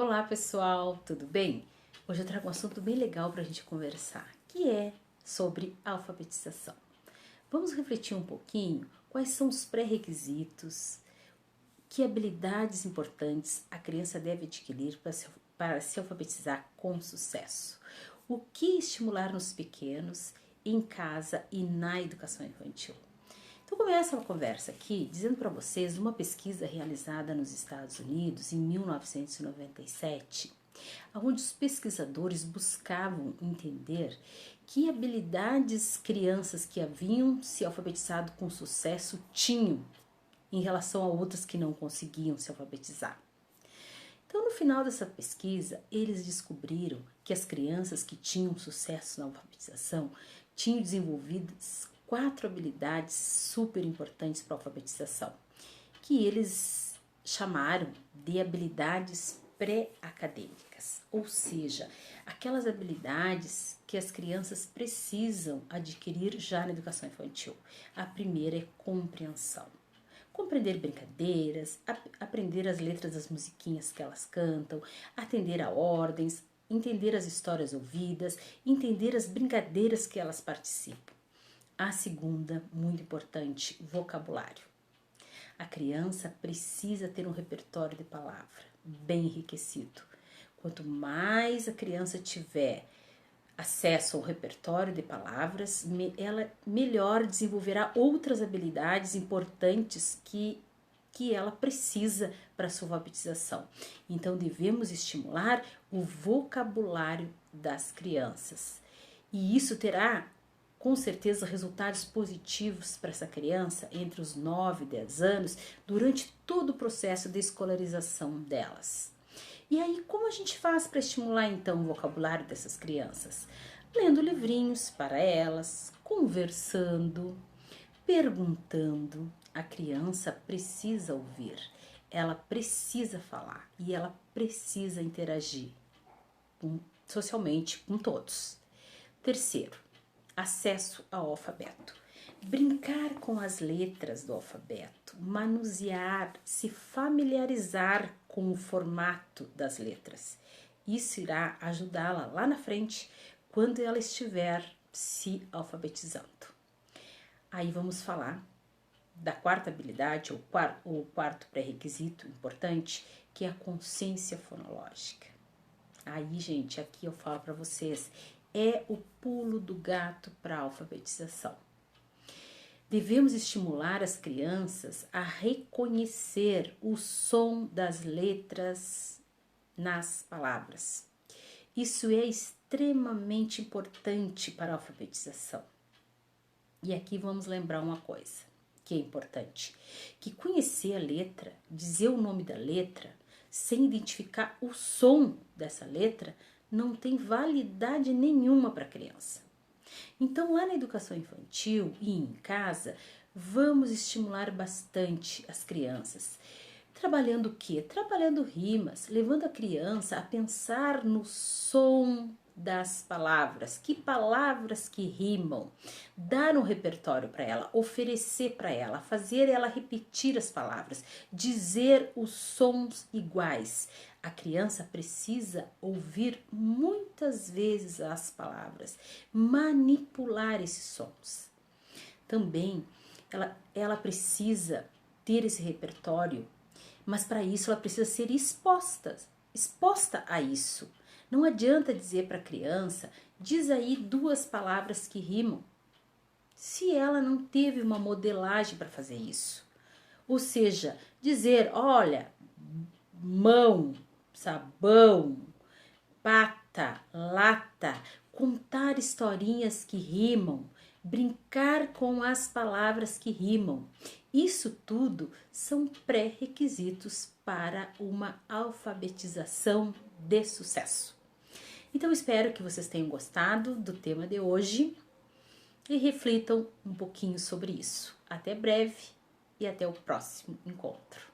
Olá pessoal, tudo bem? Hoje eu trago um assunto bem legal para a gente conversar, que é sobre alfabetização. Vamos refletir um pouquinho quais são os pré-requisitos, que habilidades importantes a criança deve adquirir para se alfabetizar com sucesso. O que estimular nos pequenos, em casa e na educação infantil. Então começa a conversa aqui dizendo para vocês uma pesquisa realizada nos Estados Unidos em 1997, onde os pesquisadores buscavam entender que habilidades crianças que haviam se alfabetizado com sucesso tinham em relação a outras que não conseguiam se alfabetizar. Então, no final dessa pesquisa, eles descobriram que as crianças que tinham sucesso na alfabetização tinham desenvolvidas 4 habilidades super importantes para a alfabetização, que eles chamaram de habilidades pré-acadêmicas, ou seja, aquelas habilidades que as crianças precisam adquirir já na educação infantil. A primeira é compreensão. Compreender brincadeiras, aprender as letras das musiquinhas que elas cantam, atender a ordens, entender as histórias ouvidas, entender as brincadeiras que elas participam. A segunda, muito importante, vocabulário. A criança precisa ter um repertório de palavra bem enriquecido. Quanto mais a criança tiver acesso ao repertório de palavras, ela melhor desenvolverá outras habilidades importantes que ela precisa para a sua alfabetização. Então, devemos estimular o vocabulário das crianças. E isso terá, com certeza, resultados positivos para essa criança entre os 9 e 10 anos, durante todo o processo de escolarização delas. E aí, como a gente faz para estimular então o vocabulário dessas crianças? Lendo livrinhos para elas, conversando, perguntando. A criança precisa ouvir, ela precisa falar e ela precisa interagir socialmente com todos. Terceiro, acesso ao alfabeto. Brincar com as letras do alfabeto, manusear, se familiarizar com o formato das letras. Isso irá ajudá-la lá na frente, quando ela estiver se alfabetizando. Aí vamos falar da quarta habilidade, ou quarto pré-requisito importante, que é a consciência fonológica. Aí, gente, aqui eu falo para vocês, é o pulo do gato para a alfabetização. Devemos estimular as crianças a reconhecer o som das letras nas palavras. Isso é extremamente importante para a alfabetização. E aqui vamos lembrar uma coisa que é importante, que conhecer a letra, dizer o nome da letra, sem identificar o som dessa letra, não tem validade nenhuma para a criança. Então, lá na educação infantil e em casa, vamos estimular bastante as crianças. Trabalhando o quê? Trabalhando rimas, levando a criança a pensar no som das palavras, que palavras que rimam, dar um repertório para ela, oferecer para ela, fazer ela repetir as palavras, dizer os sons iguais. A criança precisa ouvir muitas vezes as palavras, manipular esses sons. Também ela precisa ter esse repertório, mas para isso ela precisa ser exposta a isso. Não adianta dizer para a criança, diz aí 2 palavras que rimam, se ela não teve uma modelagem para fazer isso. Ou seja, dizer, olha, mão, sabão, pata, lata, contar historinhas que rimam, brincar com as palavras que rimam. Isso tudo são pré-requisitos para uma alfabetização de sucesso. Então, espero que vocês tenham gostado do tema de hoje e reflitam um pouquinho sobre isso. Até breve e até o próximo encontro.